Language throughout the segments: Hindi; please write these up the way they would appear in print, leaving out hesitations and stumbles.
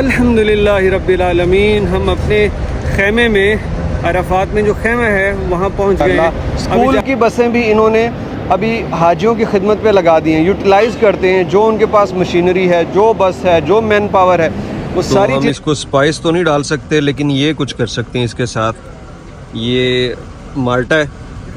अल्हम्दुलिल्लाहि रब्बिल आलमीन। हम अपने खेमे में, अरफात में जो खेमा है वहाँ पहुँच गए हैं। स्कूल की बसें भी इन्होंने अभी हाजियों की खिदमत पे लगा दी हैं, यूटिलाइज़ करते हैं जो उनके पास मशीनरी है, जो बस है, जो मैन पावर है, वो तो सारी हम इसको स्पाइस तो नहीं डाल सकते, लेकिन ये कुछ कर सकते हैं इसके साथ। ये माल्टा है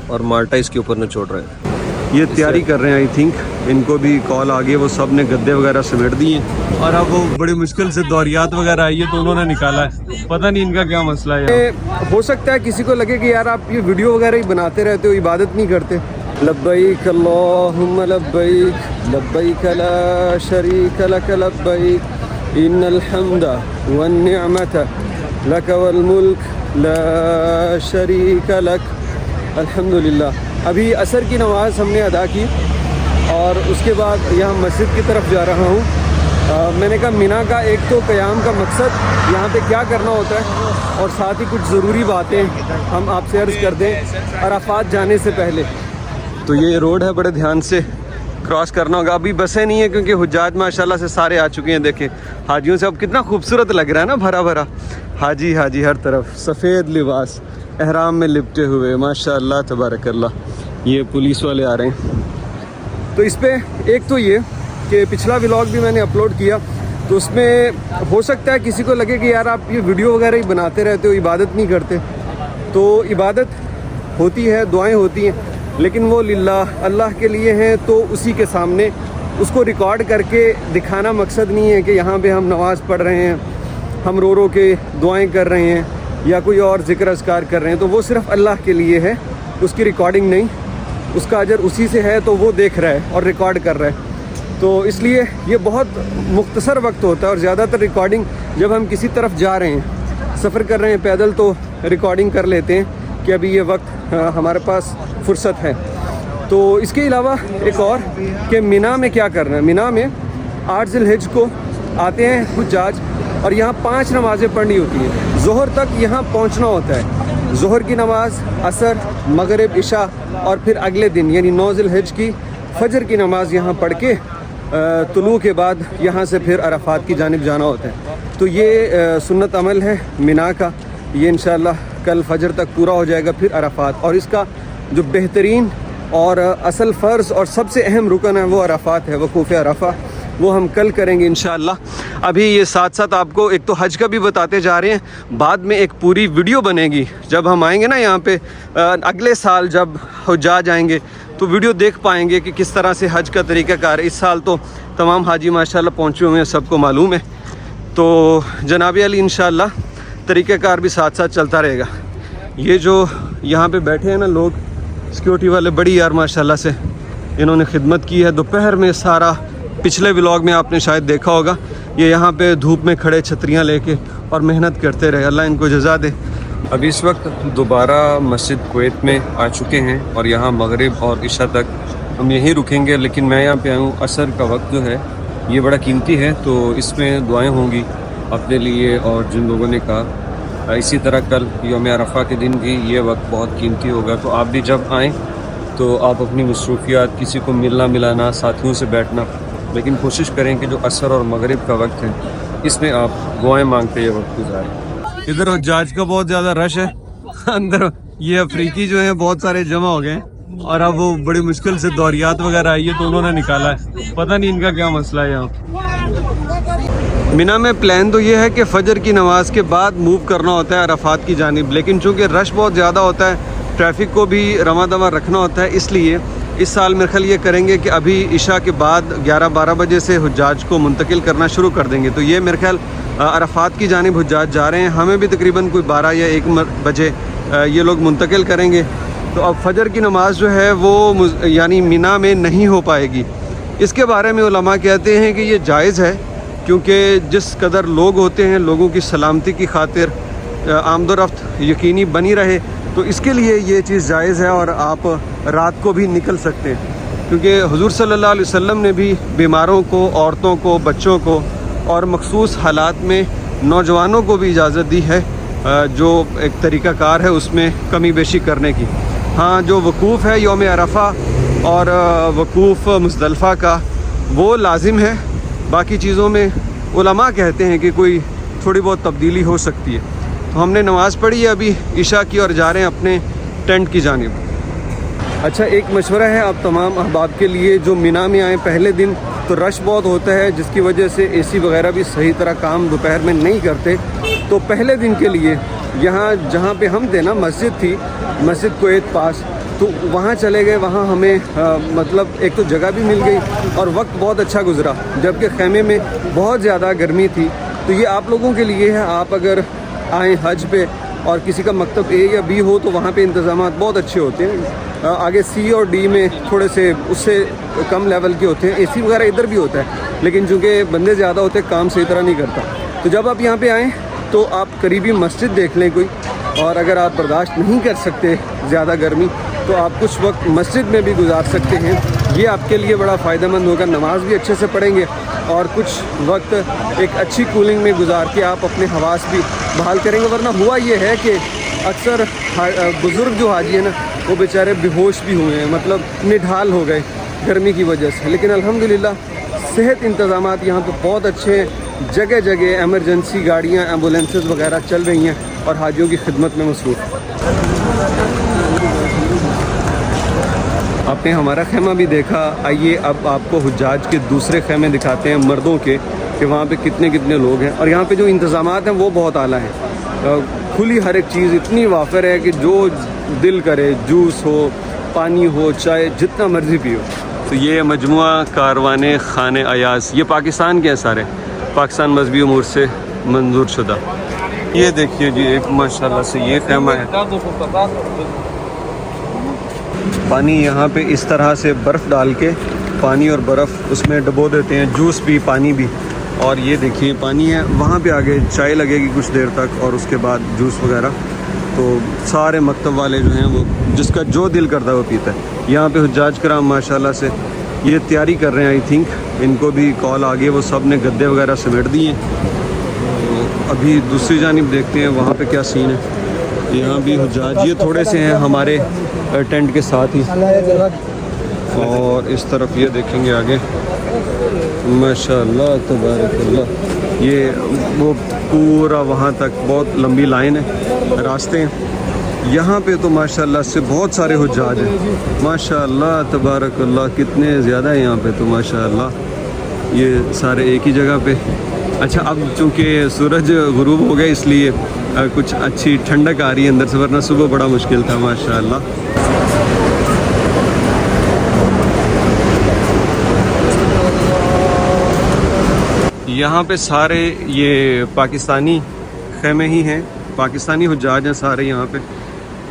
और माल्टा इसके ऊपर निचोड़ रहे हैं। ये तैयारी कर रहे हैं, आई थिंक इनको भी कॉल आ गई, वो सब ने गद्दे वगैरह समेट दिए और अब वो बड़ी मुश्किल से दौरियात वगैरह आई है तो उन्होंने निकाला है। पता नहीं इनका क्या मसला है। हो सकता है किसी को लगे कि यार आप ये वीडियो वगैरह ही बनाते रहते हो, इबादत नहीं करते। लब्बैक अल्लाहुम्मा लब्बैक, लब्बैक ला शरीक लक लब्बैक, इन्नल हम्दा वन निअमत लक वल मुल्क ला शरीक लक। अल्हम्दुलिल्लाह। अभी असर की नमाज़ हमने अदा की और उसके बाद यहाँ मस्जिद की तरफ जा रहा हूँ। मैंने कहा मिना का एक तो क़याम का मकसद यहाँ पे क्या करना होता है और साथ ही कुछ ज़रूरी बातें हम आपसे अर्ज़ कर दें अराफात जाने से पहले। तो ये रोड है, बड़े ध्यान से क्रॉस करना होगा। अभी बसें नहीं है क्योंकि हुज्जाज माशाल्लाह से सारे आ चुके हैं। देखें हाजियों से अब कितना खूबसूरत लग रहा है ना, भरा भरा हाजी हाजी हर तरफ, सफ़ेद लिबास, एहराम में लिपटे हुए, माशाअल्लाह तबारकल्लाह। ये पुलिस वाले आ रहे हैं। तो इस पर एक तो ये कि पिछला व्लॉग भी मैंने अपलोड किया तो उसमें हो सकता है किसी को लगे कि यार आप ये वीडियो वगैरह ही बनाते रहते हो, इबादत नहीं करते। तो इबादत होती है, दुआएं होती हैं, लेकिन वो लिल्लाह, अल्लाह के लिए हैं। तो उसी के सामने उसको रिकॉर्ड करके दिखाना मकसद नहीं है कि यहाँ पे हम नमाज़ पढ़ रहे हैं, हम रो रो के दुआएं कर रहे हैं या कोई और ज़िक्र अज़कार कर रहे हैं। तो वो सिर्फ़ अल्लाह के लिए है, उसकी रिकॉर्डिंग नहीं। उसका अजर उसी से है तो वो देख रहा है और रिकॉर्ड कर रहा है। तो इसलिए ये बहुत मुख्तसर वक्त होता है और ज़्यादातर रिकॉर्डिंग जब हम किसी तरफ जा रहे हैं, सफ़र कर रहे हैं पैदल, तो रिकॉर्डिंग कर लेते हैं कि अभी ये वक्त हमारे पास फुर्सत है। तो इसके अलावा एक और कि मिना में क्या करना है। मिना में 8 ज़िलहिज को आते हैं हुज्जाज और यहाँ 5 नमाज़ें पढ़नी होती हैं। ज़ोहर तक यहाँ पहुँचना होता है। ज़ोहर की नमाज़, असर, मगरिब, इशा और फिर अगले दिन यानी 9 ज़िलहिज की फ़जर की नमाज़ यहाँ पढ़ के तुलू के बाद यहाँ से फिर अरफात की जानिब जाना होता है। तो ये सुन्नत अमल है मिना का। ये इंशाअल्लाह कल फ़जर तक पूरा हो जाएगा फिर अरफात। और इसका जो बेहतरीन और असल फ़र्ज़ और सबसे अहम रुकन है वो अरफात है, वक़ूफ़ अरफ़ा। वो हम कल करेंगे इंशाअल्लाह। अभी ये साथ साथ आपको एक तो हज का भी बताते जा रहे हैं, बाद में एक पूरी वीडियो बनेगी जब हम आएंगे ना यहाँ पे अगले साल, जब हुज्जाज आएंगे तो वीडियो देख पाएंगे कि किस तरह से हज का तरीक़ाकार है। इस साल तो तमाम हाजी माशाल्लाह पहुँचे हुए हैं, सबको मालूम है। तो जनाब अली इंशाअल्लाह तरीक़ाकार भी साथ साथ चलता रहेगा। ये जो यहाँ पे बैठे हैं ना लोग, सिक्योरिटी वाले, बड़ी यार माशाल्लाह से इन्होंने खिदमत की है। दोपहर में सारा, पिछले व्लॉग में आपने शायद देखा होगा, ये यहाँ पे धूप में खड़े छतरियाँ लेके और मेहनत करते रहे। अल्लाह इनको जज़ा दे। अभी इस वक्त दोबारा मस्जिद कुवैत में आ चुके हैं और यहाँ मगरिब और इशा तक हम यहीं रुकेंगे। लेकिन मैं यहाँ पे आया हूँ, असर का वक्त जो है ये बड़ा कीमती है, तो इसमें दुआएं होंगी अपने लिए और जिन लोगों ने कहा। इसी तरह कल यौम अरफा के दिन भी ये वक्त बहुत कीमती होगा। तो आप भी जब आएँ तो आप अपनी मसरूफियात, किसी को मिलना मिलाना, साथियों से बैठना, लेकिन कोशिश करें कि जो असर और मगरिब का वक्त है इसमें आप दुआएं मांगते ये वक्त गुजारें। इधर हुज्जाज का बहुत ज़्यादा रश है, अंदर ये अफ्रीकी जो है बहुत सारे जमा हो गए हैं और अब वो बड़ी मुश्किल से दौरियात वगैरह आई है तो उन्होंने निकाला है। पता नहीं इनका क्या मसला है। यहाँ मिना में प्लान तो ये है कि फ़जर की नमाज़ के बाद मूव करना होता है अरफात की जानिब, लेकिन चूँकि रश बहुत ज़्यादा होता है, ट्रैफिक को भी रमा दमा रखना होता है, इसलिए इस साल मेरे ख्याल ये करेंगे कि अभी इशा के बाद 11-12 बजे से हुज्जाज को मुंतकिल करना शुरू कर देंगे। तो ये मेरे ख्याल अरफात की जानिब हुज्जाज जा रहे हैं, हमें भी तकरीबन कोई 12 या 1 बजे ये लोग मुंतकिल करेंगे। तो अब फ़जर की नमाज़ जो है वो यानी मिना में नहीं हो पाएगी। इसके बारे में उलमा कहते हैं कि ये जायज़ है, क्योंकि जिस कदर लोग होते हैं, लोगों की सलामती की खातिर आमदोरफ्त यकीनी बनी रहे, तो इसके लिए ये चीज़ जायज़ है और आप रात को भी निकल सकते हैं। क्योंकि हुज़ूर सल्लल्लाहु अलैहि वसल्लम ने भी बीमारों को, औरतों को, बच्चों को और मखसूस हालात में नौजवानों को भी इजाज़त दी है, जो एक तरीक़ाकार है उसमें कमी बेशी करने की। हाँ, जो वकूफ़ है यौम अरफा और वकूफ़ मुज़दलिफ़ा का वो लाजिम है। बाकी चीज़ों में उलमा कहते हैं कि कोई थोड़ी बहुत तब्दीली हो सकती है। तो हमने नमाज़ पढ़ी है अभी ईशा की और जा रहे हैं अपने टेंट की जानिब। अच्छा, एक मशवरा है आप तमाम अहबाब के लिए जो मिना में आए पहले दिन, तो रश बहुत होता है जिसकी वजह से एसी वगैरह भी सही तरह काम दोपहर में नहीं करते। तो पहले दिन के लिए यहाँ जहाँ पे हम थे ना, मस्जिद थी, मस्जिद कुवैत पास, तो वहाँ चले गए। वहाँ हमें मतलब एक तो जगह भी मिल गई और वक्त बहुत अच्छा गुजरा, जबकि खैमे में बहुत ज़्यादा गर्मी थी। तो ये आप लोगों के लिए है, आप अगर आएँ हज पे और किसी का मकतब ए या बी हो तो वहाँ पे इंतज़ामात बहुत अच्छे होते हैं। आगे सी और डी में थोड़े से उससे कम लेवल के होते हैं। एसी वगैरह इधर भी होता है, लेकिन चूँकि बंदे ज़्यादा होते हैं काम सही तरह नहीं करता। तो जब आप यहाँ पे आएँ तो आप करीबी मस्जिद देख लें कोई, और अगर आप बर्दाश्त नहीं कर सकते ज़्यादा गर्मी तो आप कुछ वक्त मस्जिद में भी गुजार सकते हैं। ये आपके लिए बड़ा फ़ायदेमंद होगा, नमाज भी अच्छे से पढ़ेंगे और कुछ वक्त एक अच्छी कूलिंग में गुजार के आप अपने हवास भी बहाल करेंगे। वरना हुआ ये है कि अक्सर बुज़ुर्ग जो हाजी है ना, वो बेचारे बेहोश भी हुए हैं, मतलब निढाल हो गए गर्मी की वजह से। लेकिन अल्हम्दुलिल्लाह सेहत इंतज़ामात यहाँ पे बहुत अच्छे हैं। जगह जगह एमरजेंसी गाड़ियाँ, एम्बुलेंसेस वगैरह चल रही हैं और हाजियों की खिदमत में मसरूफ़। आपने हमारा खेमा भी देखा, आइए अब आपको हुज्जाज के दूसरे खेमे दिखाते हैं, मर्दों के, कि वहाँ पे कितने कितने लोग हैं। और यहाँ पे जो इंतज़ामात हैं वो बहुत आला हैं। खुली हर एक चीज़ इतनी वाफर है कि जो दिल करे, जूस हो, पानी हो, चाय जितना मर्ज़ी पियो। तो ये मजमुआ कारवाने खाने अयाज, ये पाकिस्तान के हैं सारे, पाकिस्तान मजहबी उमूर से मंजूर शुदा। ये देखिए जी, एक माशाल्लाह से ये खेमा है। पानी यहाँ पे इस तरह से बर्फ़ डाल के, पानी और बर्फ़ उसमें डबो देते हैं, जूस भी पानी भी। और ये देखिए पानी है, वहाँ पे आगे चाय लगेगी कुछ देर तक और उसके बाद जूस वगैरह। तो सारे मकतब वाले जो हैं वो जिसका जो दिल करता है वो पीता है। यहाँ पे हुज्जाज कराम माशाल्लाह से ये तैयारी कर रहे हैं, आई थिंक इनको भी कॉल आ गई, वो सब ने गद्दे वगैरह समेट दिए। तो अभी दूसरी जानिब देखते हैं वहाँ पे क्या सीन है। यहाँ भी हुज्जाज ये थोड़े से हैं हमारे टेंट के साथ ही, और इस तरफ ये देखेंगे आगे माशाल्लाह तबारकल्लाह, ये वो पूरा वहाँ तक बहुत लंबी लाइन है, रास्ते हैं। यहाँ पे तो माशाल्लाह से बहुत सारे हुज्जाज हैं, माशाल्लाह तबारकल्लाह, कितने ज़्यादा है यहाँ पे तो माशाल्लाह, ये सारे एक ही जगह पे। अच्छा, अब चूँकि सूरज गुरूब हो गया इसलिए कुछ अच्छी ठंडक आ रही है अंदर से, वरना सुबह बड़ा मुश्किल था माशाल्लाह। यहाँ पे सारे ये पाकिस्तानी खेमे ही हैं, पाकिस्तानी हुज्जाज हैं सारे यहाँ पे।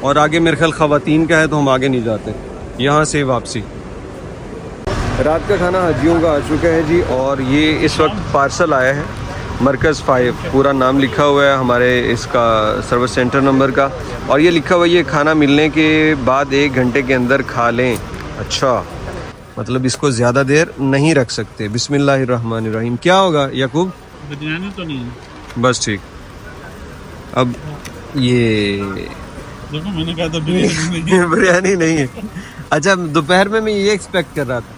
और आगे मेरे ख्याल ख़वातीन का है तो हम आगे नहीं जाते, यहाँ से वापसी। रात का खाना हाजियों का आ चुका है जी, और ये इस वक्त पार्सल आया है मरकज़ 5, पूरा नाम लिखा हुआ है हमारे इसका सर्विस सेंटर नंबर का, और ये लिखा हुआ है ये खाना मिलने के बाद 1 घंटे के अंदर खा लें। अच्छा, मतलब इसको ज़्यादा देर नहीं रख सकते। बिस्मिल्लाहिर्रहमानिर्रहीम। क्या होगा याकूब? बिरयानी तो नहीं है? बस ठीक। अब ये देखो, मैंने कहा था बिरयानी नहीं है। अच्छा, दोपहर में मैं ये एक्सपेक्ट कर रहा था,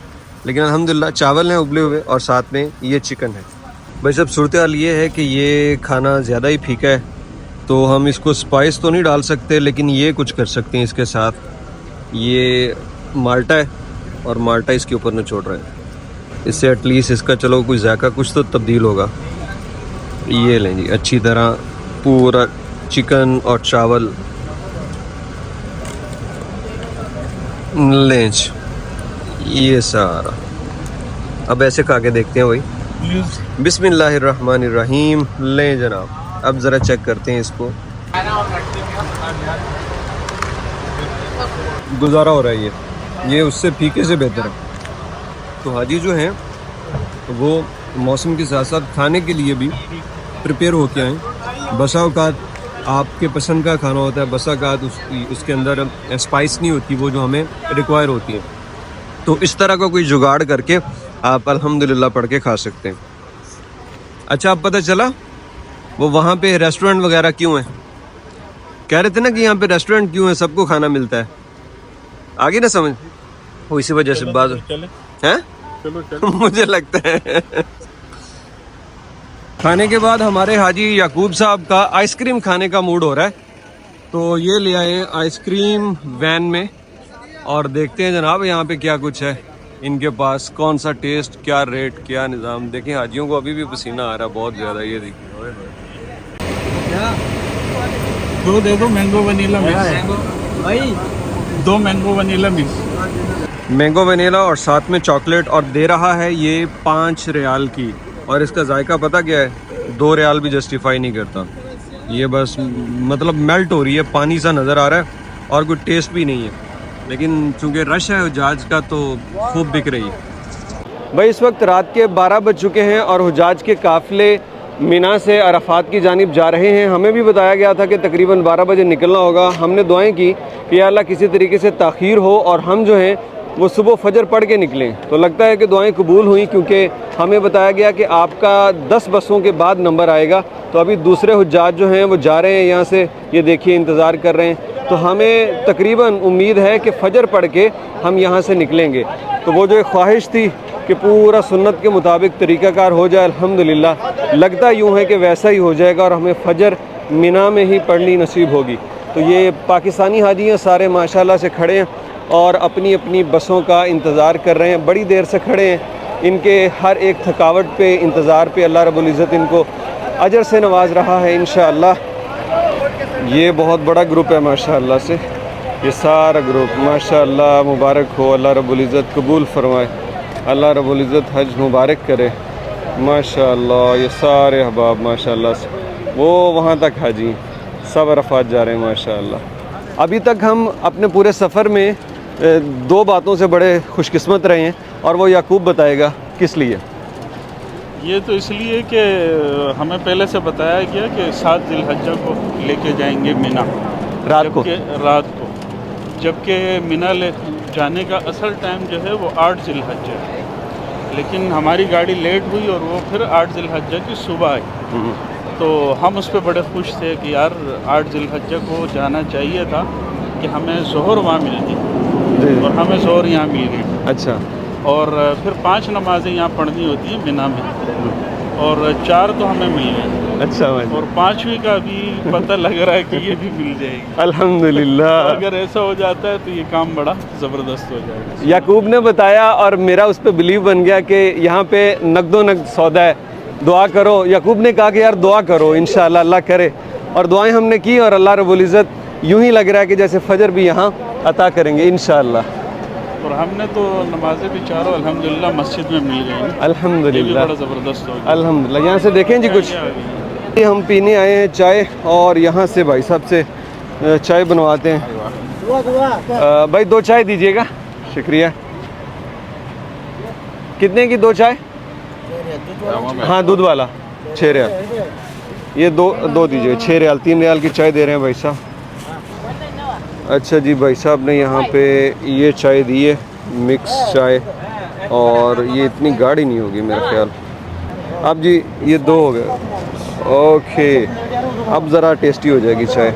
लेकिन अल्हम्दुलिल्लाह चावल हैं उबले हुए और साथ में ये चिकन है। भाई सब सूरत हाल ये है कि ये खाना ज़्यादा ही फीका है, तो हम इसको स्पाइस तो नहीं डाल सकते, लेकिन ये कुछ कर सकते हैं इसके साथ। ये माल्टा है और माल्टा इसके ऊपर निचोड़ रहे हैं, इससे एटलीस्ट इसका चलो कुछ जायका कुछ तो तब्दील होगा। ये लें जी, अच्छी तरह पूरा चिकन और चावल लें, ये सारा। अब ऐसे खा के देखते हैं भाई। बिस्मिल्लाहिर्रहमानिर्रहीम। लें जनाब, अब ज़रा चेक करते हैं इसको। गुजारा हो रहा है ये उससे फीके से बेहतर है। तो हाजी जो हैं वो मौसम के साथ साथ खाने के लिए भी प्रिपेयर होके आएँ। बसा औकात आपके पसंद का खाना होता है, बसा औकात उसके अंदर स्पाइस नहीं होती वो जो हमें रिक्वायर होती है। तो इस तरह का कोई जुगाड़ करके आप अल्हम्दुलिल्लाह पढ़ के खा सकते हैं। अच्छा, अब पता चला वो वहाँ पे रेस्टोरेंट वगैरह क्यों हैं? कह रहे थे ना कि यहाँ पे रेस्टोरेंट क्यों है, सबको खाना मिलता है। आगे ना समझ, वो इसी वजह से बात है। मुझे लगता है खाने के बाद हमारे हाजी याकूब साहब का आइसक्रीम खाने का मूड हो रहा है, तो ये ले आए हैं आइसक्रीम वैन में और देखते हैं जनाब यहाँ पे क्या कुछ है इनके पास, कौन सा टेस्ट, क्या रेट, क्या निज़ाम। देखें हाजियों को अभी भी पसीना आ रहा है बहुत ज़्यादा। ये देखिए दो दे दो मैंगो वनीला मिक्स भाई, 2 mango vanilla mix, mango vanilla और साथ में चॉकलेट, और दे रहा है ये 5 रियाल की। और इसका जायका पता क्या है, 2 रियाल भी जस्टिफाई नहीं करता। ये बस मतलब मेल्ट हो रही है, पानी सा नज़र आ रहा है और कोई टेस्ट भी नहीं है, लेकिन चूँकि रश है हुजाज का तो खूब बिक रही है। भाई इस वक्त रात के 12 बज चुके हैं और हुजाज के काफ़िले मिना से अरफात की जानिब जा रहे हैं। हमें भी बताया गया था कि तकरीबन 12 बजे निकलना होगा। हमने दुआएं की कि या अल्लाह किसी तरीके से ताख़ीर हो और हम जो हैं वो सुबह फजर पढ़ के निकलें। तो लगता है कि दुआएं कबूल हुई, क्योंकि हमें बताया गया कि आपका 10 बसों के बाद नंबर आएगा। तो अभी दूसरे हुज्जाज जो हैं वो जा रहे हैं यहाँ से, ये देखिए इंतज़ार कर रहे हैं। तो हमें तकरीबन उम्मीद है कि फ़जर पढ़ के हम यहाँ से निकलेंगे। तो वो जो एक ख्वाहिश थी कि पूरा सुन्नत के मुताबिक तरीक़ाकार हो जाए, अल्हम्दुलिल्लाह लगता यूँ है कि वैसा ही हो जाएगा और हमें फ़जर मिना में ही पढ़नी नसीब होगी। तो ये पाकिस्तानी हाजी हैं सारे माशाल्लाह से खड़े हैं और अपनी अपनी बसों का इंतज़ार कर रहे हैं, बड़ी देर से खड़े हैं। इनके हर एक थकावट पे, इंतज़ार पे अल्लाह रब्बुल इज़्ज़त इनको अजर से नवाज रहा है इंशाअल्लाह। ये बहुत बड़ा ग्रुप है माशाअल्लाह से, ये सारा ग्रुप माशाअल्लाह मुबारक हो, अल्लाह रब्बुल इज़्ज़त कबूल फरमाए, अल्लाह रब्बुल इज़्ज़त हज मुबारक करे माशाअल्लाह। ये सारे अहबाब माशाअल्लाह से, वो वहाँ तक हाजी सब अरफात जा रहे हैं माशाअल्लाह। अभी तक हम अपने पूरे सफ़र में 2 बातों से बड़े खुशकिस्मत रहे हैं और वो याकूब बताएगा किस लिए। ये तो इसलिए कि हमें पहले से बताया गया कि 7 ज़िलहज्जा को लेके जाएंगे मिना रात को, जबकि मिना ले जाने का असल टाइम जो है वो 8 ज़िलहज्जा है, लेकिन हमारी गाड़ी लेट हुई और वो फिर 8 ज़िलहज्जा की सुबह आई। तो हम उस पर बड़े खुश थे कि यार 8 ज़िलहज्जा को जाना चाहिए था कि हमें ज़ोहर वहाँ मिल गई और हमें ज़ोहर यहाँ मिल गई। अच्छा, और फिर 5 नमाज़ें यहाँ पढ़नी होती हैं मिना में और 4 तो हमें मिल गई। अच्छा और 5वीं का भी पता लग रहा है कि ये भी मिल जाएगी अल्हम्दुलिल्लाह। तो अगर ऐसा हो जाता है तो ये काम बड़ा ज़बरदस्त हो जाएगा। याकूब ने बताया और मेरा उस पर बिलीव बन गया कि यहाँ पे नगदो नगद सौदा है, दुआ करो। याकूब ने कहा कि यार दुआ करो इंशाअल्लाह अल्लाह करे, और दुआएं हमने की और अल्लाह रब्बुल इज़्ज़त यूँ ही लग रहा है कि जैसे फ़जर भी यहाँ अता करेंगे इंशाअल्लाह। और हमने तो नमाज़ें भी चारों अल्हम्दुलिल्लाह मस्जिद में मिल गई, अल्हम्दुलिल्लाह बड़ा ज़बरदस्त हो गया अल्हम्दुलिल्लाह। यहाँ से देखें जी कुछ हम पीने आए हैं चाय, और यहाँ से भाई साहब से चाय बनवाते हैं। भाई 2 चाय दीजिएगा, शुक्रिया। कितने की 2 चाय? हाँ दूध वाला 6 रियाल। ये दो दीजिए 6 रियाल, 3 रियाल की चाय दे रहे हैं भाई साहब। अच्छा जी, भाई साहब ने यहाँ पे ये चाय दी है, मिक्स चाय, और ये इतनी गाढ़ी नहीं होगी मेरा ख्याल। अब जी ये 2 हो गए, ओके अब ज़रा टेस्टी हो जाएगी चाय।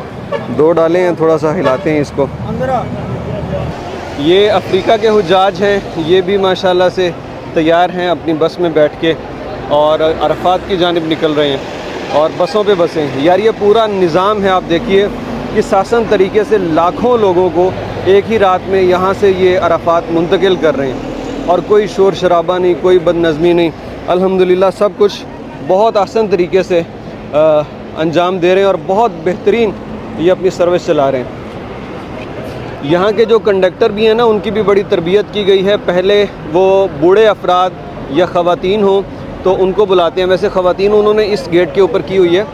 2 डाले हैं, थोड़ा सा हिलाते हैं इसको। ये अफ्रीका के हुज्जाज हैं, ये भी माशाल्लाह से तैयार हैं अपनी बस में बैठ के और अरफात की जानिब निकल रहे हैं और बसों पे बसें। यार ये पूरा निज़ाम है, आप देखिए किस आसान तरीके से लाखों लोगों को एक ही रात में यहाँ से ये अरफात मुंतकिल कर रहे हैं और कोई शोर शराबा नहीं, कोई बदनज़मी नहीं। अल्हम्दुलिल्लाह सब कुछ बहुत आसान तरीके से अंजाम दे रहे हैं और बहुत बेहतरीन ये अपनी सर्विस चला रहे हैं। यहाँ के जो कंडक्टर भी हैं ना, उनकी भी बड़ी तरबियत की गई है। पहले वो बूढ़े अफराद या ख़वातीन हों तो उनको बुलाते हैं, वैसे ख़वातीन उन्होंने इस गेट के ऊपर की हुई है,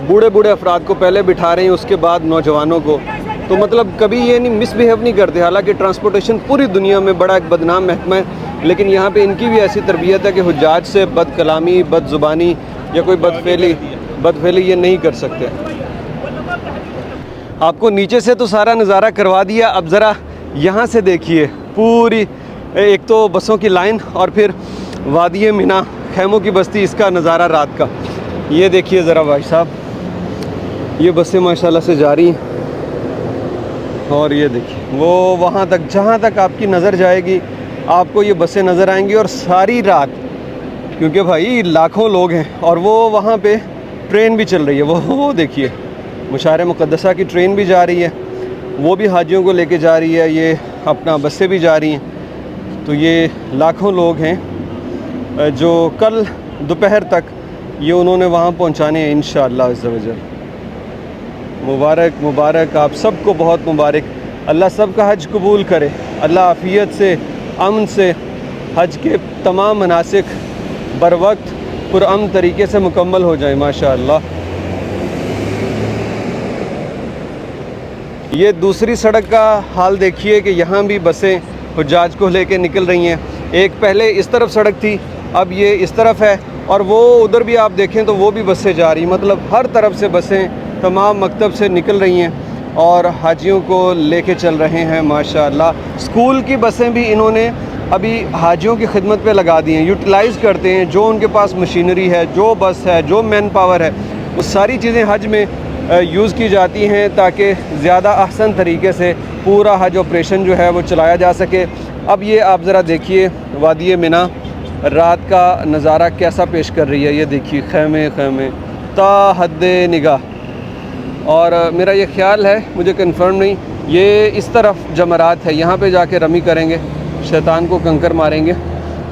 बूढ़े अफराद को पहले बिठा रहे हैं, उसके बाद नौजवानों को। तो मतलब कभी ये नहीं मिसबिहेव नहीं करते। हालांकि ट्रांसपोर्टेशन पूरी दुनिया में बड़ा एक बदनाम महकमा है, लेकिन यहाँ पे इनकी भी ऐसी तरबियत है कि हुज्जाज से बदकलामी, बदजुबानी या कोई बदफेली ये नहीं कर सकते। आपको नीचे से तो सारा नज़ारा करवा दिया, अब ज़रा यहाँ से देखिए पूरी, एक तो बसों की लाइन और फिर वादी मिना, खैमों की बस्ती, इसका नज़ारा रात का। ये देखिए ज़रा भाई साहब, ये बसें माशाल्लाह से जा रही हैं और ये देखिए वो वहाँ तक, जहाँ तक आपकी नज़र जाएगी आपको ये बसें नज़र आएंगी। और सारी रात क्योंकि भाई लाखों लोग हैं और वो वहाँ पे ट्रेन भी चल रही है, वो देखिए मुशार मुक़द्दसा की ट्रेन भी जा रही है, वो भी हाजियों को लेके जा रही है, ये अपना बसें भी जा रही हैं। तो ये लाखों लोग हैं जो कल दोपहर तक ये उन्होंने वहाँ पहुँचाने हैं इंशाअल्लाह अज़्ज़ा वजल। मुबारक मुबारक, आप सबको बहुत मुबारक। अल्लाह सब का हज कबूल करे, अल्लाह आफ़ियत से अमन से हज के तमाम मनासिक बर वक्त पुरअमन तरीके से मुकम्मल हो जाए माशाअल्लाह। ये दूसरी सड़क का हाल देखिए कि यहाँ भी बसें हुज्जाज को लेके निकल रही हैं। एक पहले इस तरफ सड़क थी, अब ये इस तरफ है, और वो उधर भी आप देखें तो वो भी बसें जा रही, मतलब हर तरफ से बसें तमाम मकतब से निकल रही हैं और हाजियों को लेके चल रहे हैं माशाअल्लाह। स्कूल की बसें भी इन्होंने अभी हाजियों की खिदमत पे लगा दी हैं, यूटिलाइज़ करते हैं जो उनके पास मशीनरी है, जो बस है, जो मैन पावर है, वो सारी चीज़ें हज में यूज़ की जाती हैं ताकि ज़्यादा अहसन तरीके से पूरा हज ऑपरेशन जो है वो चलाया जा सके। अब ये आप ज़रा देखिए वादी मिना रात का नज़ारा कैसा पेश कर रही है। ये देखिए खैमे खैमे ता हद निगाह, और मेरा ये ख्याल है, मुझे कंफर्म नहीं, ये इस तरफ जमरात है, यहाँ पे जाके रमी करेंगे, शैतान को कंकर मारेंगे।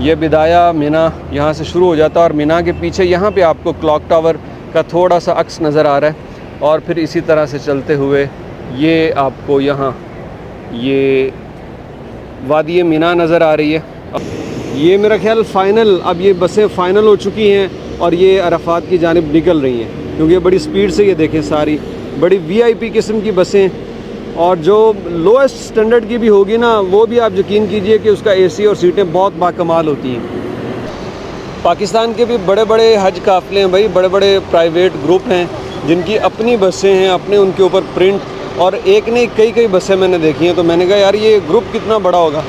ये बिदाया मिना यहाँ से शुरू हो जाता है और मिना के पीछे यहाँ पे आपको क्लॉक टावर का थोड़ा सा अक्स नज़र आ रहा है, और फिर इसी तरह से चलते हुए ये आपको यहाँ ये वादी मिना नज़र आ रही है। ये मेरा ख्याल फ़ाइनल, अब ये बसें फ़ाइनल हो चुकी हैं और ये अरफात की जानिब निकल रही हैं, क्योंकि बड़ी स्पीड से ये देखें सारी बड़ी VIP किस्म की बसें, और जो लोएस्ट स्टैंडर्ड की भी होगी ना वो भी आप यकीन कीजिए कि उसका AC और सीटें बहुत बाकमाल होती हैं। पाकिस्तान के भी बड़े बड़े हज काफ़िले हैं भाई, बड़े बड़े प्राइवेट ग्रुप हैं जिनकी अपनी बसें हैं, अपने उनके ऊपर प्रिंट, और एक ने कई बसें मैंने देखी हैं, तो मैंने कहा यार ये ग्रुप कितना बड़ा होगा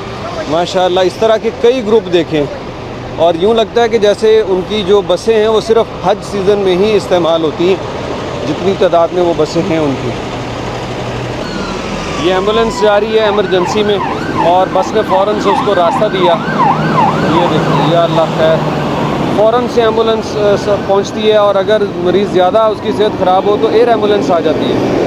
माशाअल्लाह। इस तरह के कई ग्रुप देखें और यूँ लगता है कि जैसे उनकी जो बसें हैं वो सिर्फ हज सीज़न में ही इस्तेमाल होती हैं, जितनी तादाद में वो बसें हैं उनकी। ये एम्बुलेंस जा रही है एमरजेंसी में और बस ने फ़ौरन से उसको रास्ता दिया। ये देखिए या अल्लाह खैर, फ़ौरन से एम्बुलेंस पहुंचती है, और अगर मरीज़ ज़्यादा उसकी सेहत ख़राब हो तो एयर एम्बुलेंस आ जाती है।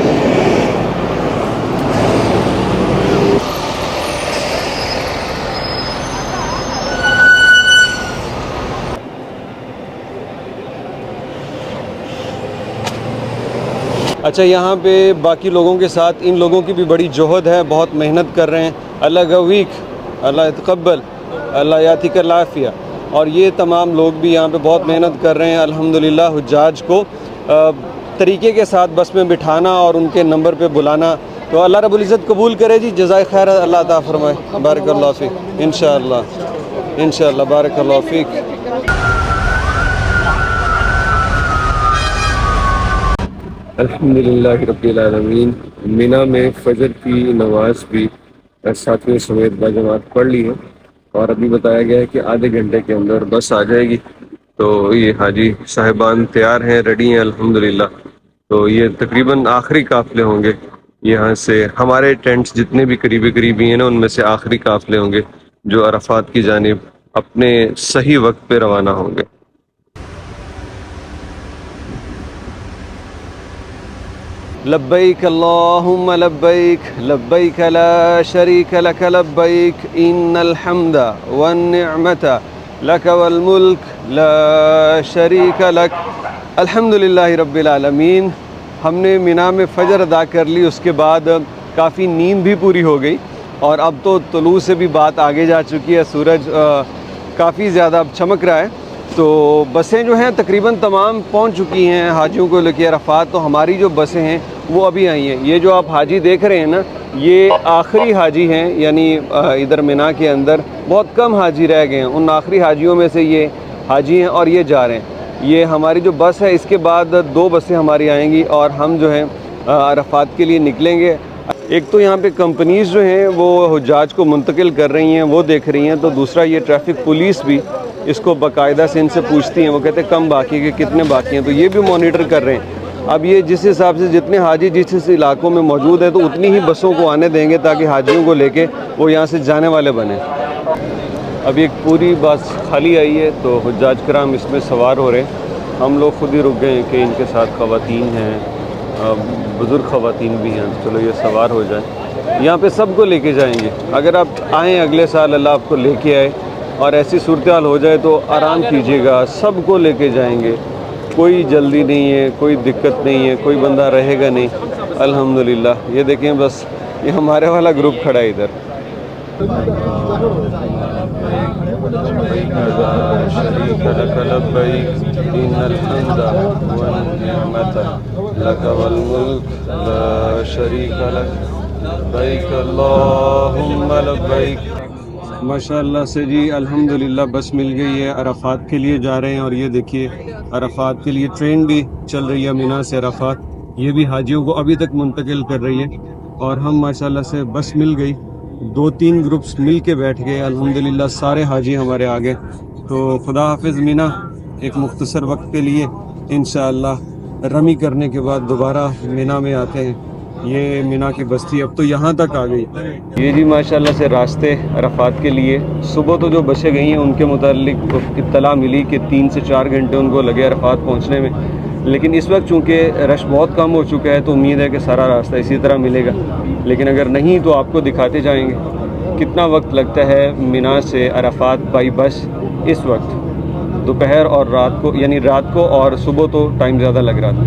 अच्छा, यहाँ पे बाकी लोगों के साथ इन लोगों की भी बड़ी जोहद है, बहुत मेहनत कर रहे हैं। अल्लाह गवीक, अल्लाह तक़ब्बल, अल्लाह यातिक लाफिया, और ये तमाम लोग भी यहाँ पे बहुत मेहनत कर रहे हैं अल्हम्दुलिल्लाह। हुज्जाज को तरीके के साथ बस में बिठाना और उनके नंबर पे बुलाना, तो अल्लाह रब्बुल इज़्ज़त कबूल करे जी, जज़ाए खैर अल्लाह अता फरमाए। बारकल्लाहु फ़ीक, इंशाअल्लाह इंशाअल्लाह, बारकल्लाहु फ़ीक। अल्हम्दुलिल्लाह रब्बिल आलमीन। मिना में फ़जर की नमाज भी साथियों समेत बाजमात पढ़ ली है, और अभी बताया गया है कि आधे घंटे के अंदर बस आ जाएगी। तो ये हाजी साहिबान तैयार हैं, रेडी हैं अल्हम्दुलिल्लाह। तो ये तकरीबन आखिरी काफ़िले होंगे यहाँ से, हमारे टेंट्स जितने भी करीबी हैं ना उनमें से आखिरी काफ़िले होंगे जो अरफात की जानिब अपने सही वक्त पे रवाना होंगे। लब्बैक अल्लाहुम्मा लब्बैक, लब्बैक ला शरीक लक लब्बैक, इन्नल हम्दा वन निअमता लक वल मुल्क ला शरीक लक। अल्हम्दुलिल्लाहि रब्बिल आलमीन। हमने मिना में फ़जर अदा कर ली, उसके बाद काफ़ी नींद भी पूरी हो गई, और अब तो तुलू से भी बात आगे जा चुकी है, सूरज काफ़ी ज़्यादा अब चमक रहा है। तो बसें जो हैं तकरीबन तमाम पहुंच चुकी हैं हाजियों को लेकर अरफात। तो हमारी जो बसें हैं वो अभी आई हैं। ये जो आप हाजी देख रहे हैं ना, ये आखिरी हाजी हैं, यानी इधर मिना के अंदर बहुत कम हाजी रह गए हैं, उन आखिरी हाजियों में से ये हाजी हैं और ये जा रहे हैं। ये हमारी जो बस है, इसके बाद 2 बसें हमारी आएंगी और हम जो हैं अरफात के लिए निकलेंगे। एक तो यहाँ पे कंपनीज़ जो हैं वो हुज्जाज को मुंतकिल कर रही हैं, वो देख रही हैं, तो दूसरा ये ट्रैफिक पुलिस भी इसको बाकायदा से इनसे पूछती हैं, वो कहते हैं कम बाकी के कितने बाकी हैं, तो ये भी मॉनिटर कर रहे हैं। अब ये जिस हिसाब से जितने हाजी जिस इलाकों में मौजूद हैं, तो उतनी ही बसों को आने देंगे ताकि हाजियों को लेके वो यहाँ से जाने वाले बने। अभी एक पूरी बस खाली आई है तो हुज्जाज कराम इसमें सवार हो रहे हैं। हम लोग खुद ही रुक गए हैं कि इनके साथ ख़वातीन हैं, बुज़ुर्ग ख़वातीन भी हैं, चलो ये सवार हो जाए। यहाँ पे सबको लेके जाएंगे। अगर आप आएँ अगले साल अल्लाह आपको लेके आए और ऐसी सूरत हाल हो जाए तो आराम कीजिएगा, सबको लेके जाएंगे। कोई जल्दी नहीं है, कोई दिक्कत नहीं है, कोई बंदा रहेगा नहीं। अल्हम्दुलिल्लाह। ये देखें बस ये हमारे वाला ग्रुप खड़ा है इधर। माशाअल्लाह से जी अल्हम्दुलिल्लाह बस मिल गई है। अरफात के लिए जा रहे हैं और ये देखिए अरफात के लिए ट्रेन भी चल रही है मिना से अरफात। ये भी हाजियों को अभी तक मुंतकिल कर रही है और हम माशाअल्लाह से बस मिल गई। 2-3 ग्रुप्स मिल के बैठ गए। अल्हम्दुलिल्लाह सारे हाजी हमारे आ गए। तो खुदा हाफिज़ मीना एक मुख्तसर वक्त के लिए इंशाअल्लाह रमी करने के बाद दोबारा मीना में आते हैं। ये मीना की बस्ती अब तो यहाँ तक आ गई। ये जी माशाल्लाह से रास्ते अरफात के लिए सुबह तो जो बसें गई हैं उनके मुतालिक इत्तला मिली कि 3 से 4 घंटे उनको लगे अरफात पहुँचने में। लेकिन इस वक्त चूँकि रश बहुत कम हो चुका है तो उम्मीद है कि सारा रास्ता इसी तरह मिलेगा। लेकिन अगर नहीं तो आपको दिखाते जाएंगे कितना वक्त लगता है मिना से अरफात बाई बस इस वक्त, दोपहर और रात को, यानी रात को और सुबह तो टाइम ज़्यादा लग रहा था।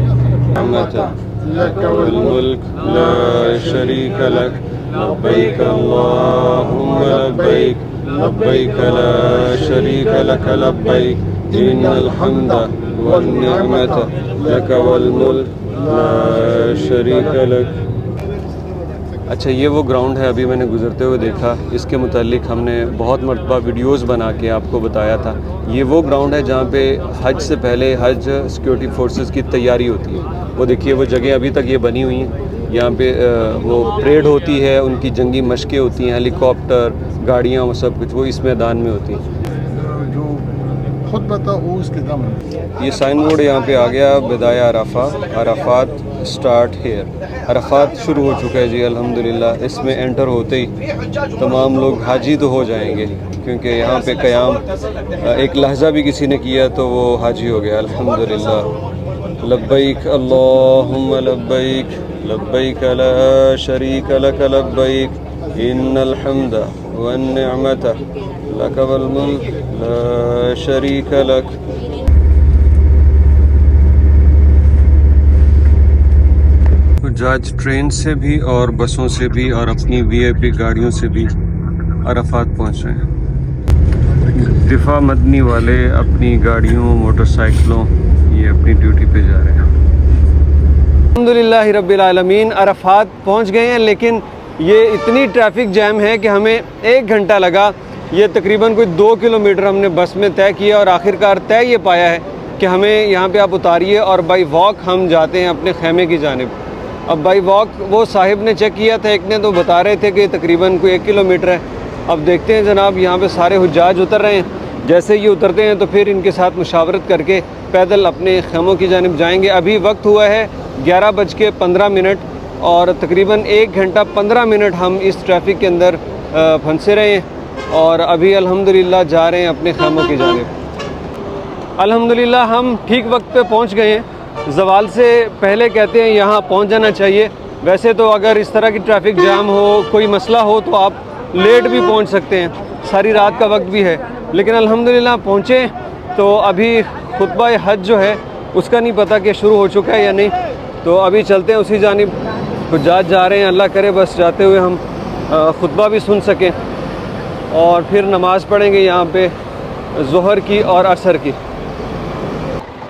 अच्छा ये वो ग्राउंड है, अभी मैंने गुज़रते हुए देखा। इसके मुतालिक हमने बहुत मरतबा वीडियोस बना के आपको बताया था। ये वो ग्राउंड है जहाँ पे हज से पहले हज सिक्योरिटी फोर्सेस की तैयारी होती है। वो देखिए वो जगह अभी तक ये बनी हुई हैं। यहाँ पे वो परेड होती है, उनकी जंगी मशक़ें होती हैं, हेलीकॉप्टर, गाड़ियाँ, वो सब कुछ वो इस मैदान में होती हैं। खुद बताओ इसके दाम। ये साइन बोर्ड यहाँ पे आ गया, बिदाया अरफात स्टार्ट हेयर। अरफात शुरू हो चुका है जी अल्हम्दुलिल्लाह। इसमें एंटर होते ही तमाम लोग हाजी तो हो जाएंगे क्योंकि यहाँ पे क़याम एक लहजा भी किसी ने किया तो वो हाजी हो गया अल्हम्दुलिल्लाह। लब्बैक अल्लाहुम्मा लब्बैक लब्बैक ला शरीक लक लब्बैक इन्नल हम्दा वन निअमता लक वल मुल्क ला शरीक लक। हुज्जाज ट्रेन से भी और बसों से भी और अपनी वीआईपी गाड़ियों से भी अरफात पहुँच रहे हैं। दिफा मदनी वाले अपनी गाड़ियों, मोटरसाइकिलों, ये अपनी ड्यूटी पे जा रहे हैं। अल्हम्दुलिल्लाह रब्बिल आलमीन अरफात पहुँच गए हैं, लेकिन ये इतनी ट्रैफिक जैम है कि हमें 1 घंटा लगा। ये तकरीबन कोई 2 किलोमीटर हमने बस में तय किया और आखिरकार तय ये पाया है कि हमें यहाँ पे आप उतारिए और बाई वॉक हम जाते हैं अपने खेमे की जानिब। अब बाई वॉक वो साहिब ने चेक किया था, एक ने तो बता रहे थे कि तकरीबन कोई 1 किलोमीटर है। अब देखते हैं जनाब, यहाँ पे सारे हुज्जाज उतर रहे हैं। जैसे ये उतरते हैं तो फिर इनके साथ मुशावरत करके पैदल अपने खेमों की जानिब जाएंगे। अभी वक्त हुआ है 11:15 और तकरीबन 1 घंटा 15 मिनट हम इस ट्रैफिक के अंदर फंसे रहे हैं और अभी अल्हम्दुलिल्लाह जा रहे हैं अपने खेमों की जानिब। अल्हम्दुलिल्लाह हम ठीक वक्त पे पहुंच गए हैं। ज़वाल से पहले कहते हैं यहाँ पहुंच जाना चाहिए। वैसे तो अगर इस तरह की ट्रैफिक जाम हो, कोई मसला हो तो आप लेट भी पहुंच सकते हैं, सारी रात का वक्त भी है। लेकिन अल्हम्दुलिल्लाह पहुँचे। तो अभी खुतबा हज जो है उसका नहीं पता कि शुरू हो चुका है या नहीं, तो अभी चलते हैं उसी जानिब। हुज्जाज जा रहे हैं, अल्लाह करे बस जाते हुए हम खुतबा भी सुन सकें और फिर नमाज़ पढ़ेंगे यहाँ पे ज़ोहर की और असर की।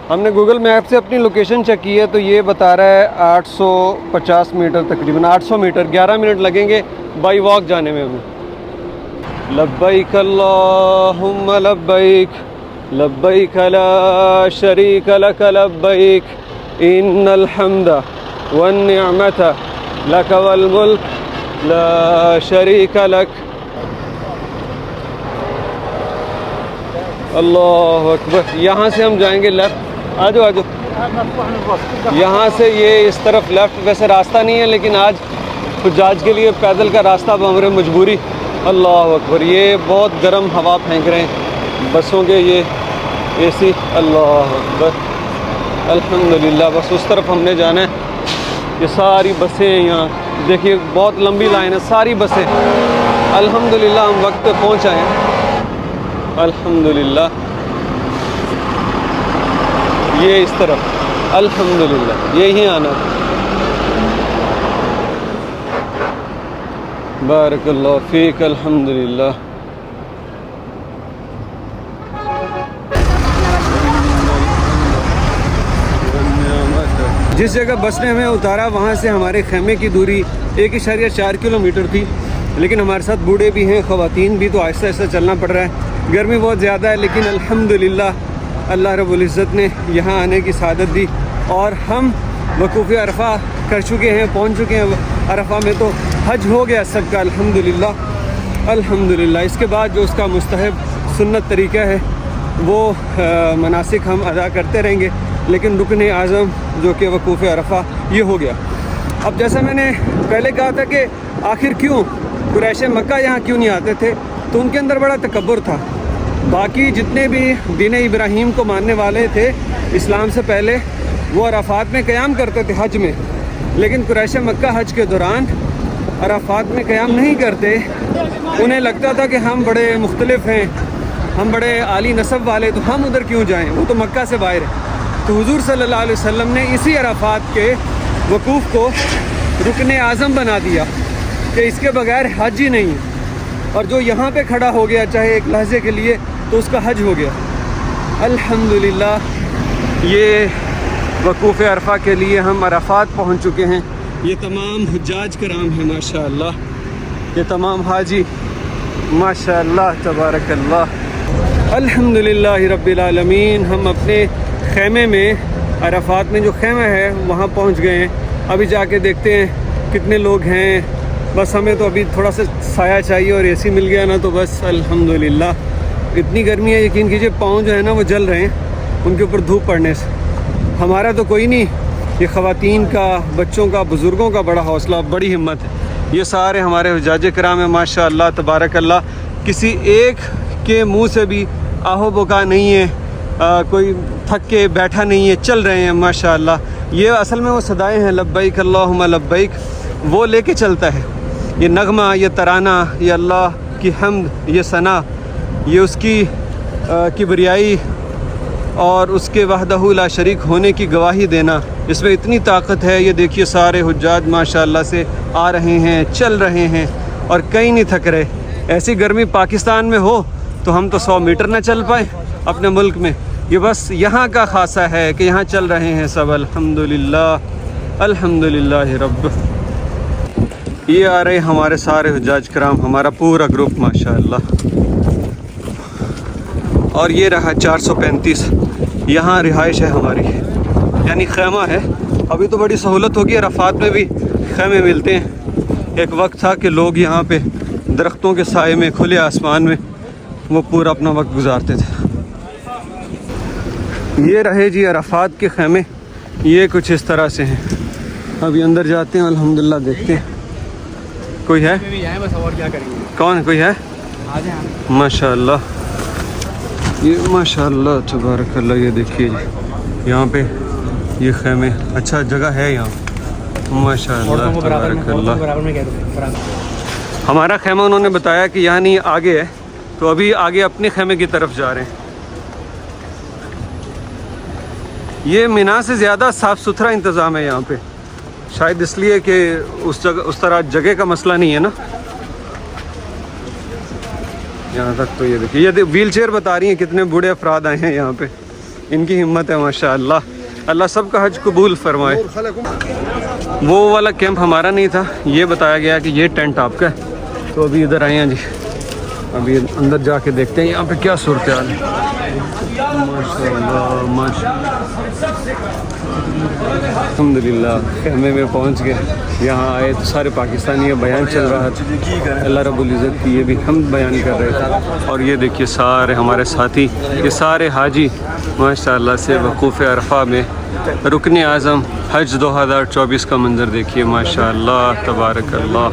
हमने गूगल मैप से अपनी लोकेशन चेक की है तो ये बता रहा है 850 मीटर, तकरीबन 800 मीटर, 11 मिनट लगेंगे बाई वॉक जाने में हमें। लब्बैक अल्लाहुम्मा लब्बैक लब्बैक ला शरीक लक लब्बैक इन्नल हम्दा वन निअमता लक वल मुल्क ला शरीक लक। अल्लाहु अकबर। यहाँ से हम जाएंगे लेफ़्ट। आ जाओ आ जाओ। यहाँ से ये इस तरफ लेफ़्ट, वैसे रास्ता नहीं है लेकिन आज हुज्जाज के लिए पैदल का रास्ता बमरे मजबूरी अल्लाह अकबर। ये बहुत गर्म हवा फेंक रहे हैं बसों के ये एसी। अल्लाह अकबर। अल्हम्दुलिल्लाह। बस उस तरफ हमने जाना है। ये सारी बसें यहाँ देखिए, बहुत लंबी लाइन है, सारी बसें। अल्हम्दुलिल्लाह हम वक्त पे पहुँच आए हैं। अल्हम्दुलिल्लाह। ये इस तरफ अल्हम्दुलिल्लाह यही आना। बारकल्लाह फीक। अल्हम्दुलिल्लाह। जिस जगह बस ने हमें उतारा वहाँ से हमारे खेमे की दूरी 1.4 किलोमीटर थी, लेकिन हमारे साथ बूढ़े भी हैं, ख़वातीन भी, तो आहिस्ता आहिस्ता चलना पड़ रहा है। गर्मी बहुत ज़्यादा है, लेकिन अल्हम्दुलिल्लाह अल्लाह रब्बुल इज़्ज़त ने यहाँ आने की सआदत दी और हम वक़ूफ़ अरफ़ा कर चुके हैं, पहुँच चुके हैं अरफ़ा में। तो हज हो गया सबका अल्हम्दुलिल्लाह। अल्हम्दुलिल्लाह। इसके बाद जो उसका मुस्तहब सुन्नत तरीक़ा है वो मनासिक हम अदा करते रहेंगे, लेकिन रुकन आज़म जो कि वक़ूफ़ अरफ़ा ये हो गया। अब जैसा मैंने पहले कहा था कि आखिर क्यों कुरैश मक्का यहाँ क्यों नहीं आते थे, तो उनके अंदर बड़ा तकब्बुर था। बाकी जितने भी दीन इब्राहीम को मानने वाले थे इस्लाम से पहले, वो अराफात में क़याम करते थे हज में, लेकिन कुरैश मक्का हज के दौरान अराफात में क़याम नहीं करते। उन्हें लगता था कि हम बड़े मुख्तलिफ़ हैं, हम बड़े आली नसब वाले, तो हम उधर क्यों जाएं, वो तो मक्का से बाहर है। तो हुज़ूर सल्लल्लाहु अलैहि वसल्लम ने इसी अराफात के वक़ूफ़ को रुकन आज़म बना दिया कि इसके बगैर हज ही नहीं है। और जो यहाँ पे खड़ा हो गया चाहे एक लहजे के लिए, तो उसका हज हो गया। अल्हम्दुलिल्लाह। ये वक़ूफ़ अरफ़ा के लिए हम अराफात पहुँच चुके हैं। ये तमाम हुज्जाज कराम हैं माशाअल्लाह, ये तमाम हाजी माशाअल्लाह तबारकल्लाह। अल्हम्दुलिल्लाह रब्बिल आलमीन। हम अपने खेमे में, अराफात में जो खेमा है वहाँ पहुँच गए हैं। अभी जाके देखते हैं कितने लोग हैं। बस हमें तो अभी थोड़ा सा साया चाहिए और एसी मिल गया ना तो बस अल्हम्दुलिल्लाह। इतनी गर्मी है, यकीन कीजिए पाँव जो है ना वो जल रहे हैं उनके ऊपर धूप पड़ने से। हमारा तो कोई नहीं, ये ख़वातीन का, बच्चों का, बुज़ुर्गों का बड़ा हौसला, बड़ी हिम्मत है। ये सारे हमारे हुज्जाज किराम हैं माशाअल्लाह तबारकल्लाह। किसी एक के मुँह से भी आहो बुका नहीं है, कोई थक के बैठा नहीं है, चल रहे हैं माशाअल्लाह। ये असल में वो सदाएँ हैं लब्बैक अल्लाहुम्मा लब्बैक, वो लेके चलता है। ये नगमा, ये तराना, ये अल्लाह की हम्द, ये सना, ये उसकी किबरियाई और उसके वहदहू ला शरीक होने की गवाही देना, इसमें इतनी ताकत है। ये देखिए सारे हुज्जाज माशाअल्लाह से आ रहे हैं, चल रहे हैं और कहीं नहीं थक रहे। ऐसी गर्मी पाकिस्तान में हो तो हम तो 100 मीटर ना चल पाए अपने मुल्क में। ये बस यहाँ का खासा है कि यहाँ चल रहे हैं सब। अल्हम्दुलिल्लाह। अल्हम्दुलिल्लाह रब्ब। ये आ रहे हमारे सारे हुज्जाज कराम, हमारा पूरा ग्रुप माशाअल्लाह। और ये रहा 435, यहाँ रिहाइश है हमारी, यानी खेमा है। अभी तो बड़ी सहूलत होगी, अराफात में भी खेमे मिलते हैं। एक वक्त था कि लोग यहाँ पे दरख्तों के साए में, खुले आसमान में वो पूरा अपना वक्त गुजारते थे। ये रहे जी अराफात के खेमे, ये कुछ इस तरह से हैं। अभी अंदर जाते हैं, अल्हम्दुलिल्लाह देखते हैं कोई है। बस और क्या करेंगे। कौन कोई है? माशाअल्लाह। ये माशाअल्लाह तबारकल्लाह। ये देखिए जी यहाँ पे ये खेमे, अच्छा जगह है यहाँ माशाअल्लाह तबारकल्लाह। हमारा खेमा उन्होंने बताया कि यहाँ नहीं आगे है, तो अभी आगे अपने खेमे की तरफ जा रहे हैं। ये मिना से ज़्यादा साफ़ सुथरा इंतज़ाम है यहाँ पे, शायद इसलिए कि उस तरह जगह का मसला नहीं है ना यहाँ तक। तो ये देखिए, ये व्हील चेयर बता रही हैं कितने बूढ़े अफराद आए हैं यहाँ पे। इनकी हिम्मत है माशाअल्लाह। अल्लाह सबका हज कबूल फरमाए। वो वाला कैंप हमारा नहीं था, ये बताया गया कि ये टेंट आपका है। तो अभी इधर आए हैं जी, अभी अंदर जाके देखते हैं यहाँ पे क्या सूरत हाल है। माशाअल्लाह माशाअल्लाह। अल्हम्दुलिल्लाह खेमे में पहुँच गए। यहाँ आए तो सारे पाकिस्तानी बयान चल रहा था, अल्लाह रब्बुल इज़्ज़त की ये भी हम बयान कर रहे थे। और ये देखिए सारे हमारे साथी, ये सारे हाजी माशाअल्लाह से वक़ूफ़ अरफ़ा में रुकन आज़म हज 2024 का मंज़र देखिए माशाअल्लाह तबारकल्लाह।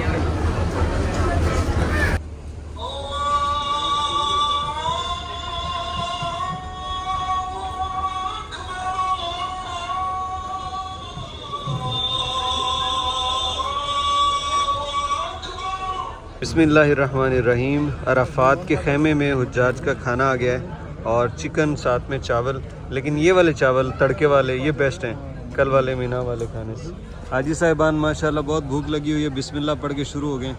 बिस्मिल्लाहिर्रहमानिर्रहीम। अराफात के खेमे में हुज्जाज का खाना आ गया है और चिकन साथ में चावल, लेकिन ये वाले चावल तड़के वाले ये बेस्ट हैं कल वाले मीना वाले खाने से। हाजी साहिबान माशाल्लाह बहुत भूख लगी हुई है, बिस्मिल्लाह पढ़ के शुरू हो गए।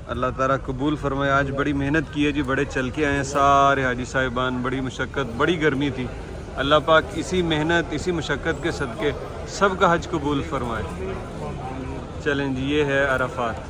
अल्लाह ताला कबूल फरमाए। आज बड़ी मेहनत की है जी, बड़े चल के आए हैं सारे हाजी साहिबान, बड़ी मुशक्क़त, बड़ी गर्मी थी। अल्लाह पाक इसी मेहनत इसी मुशक्क़त के सदक़े सब का हज कबूल फरमाए। चलें जी, ये है अराफात।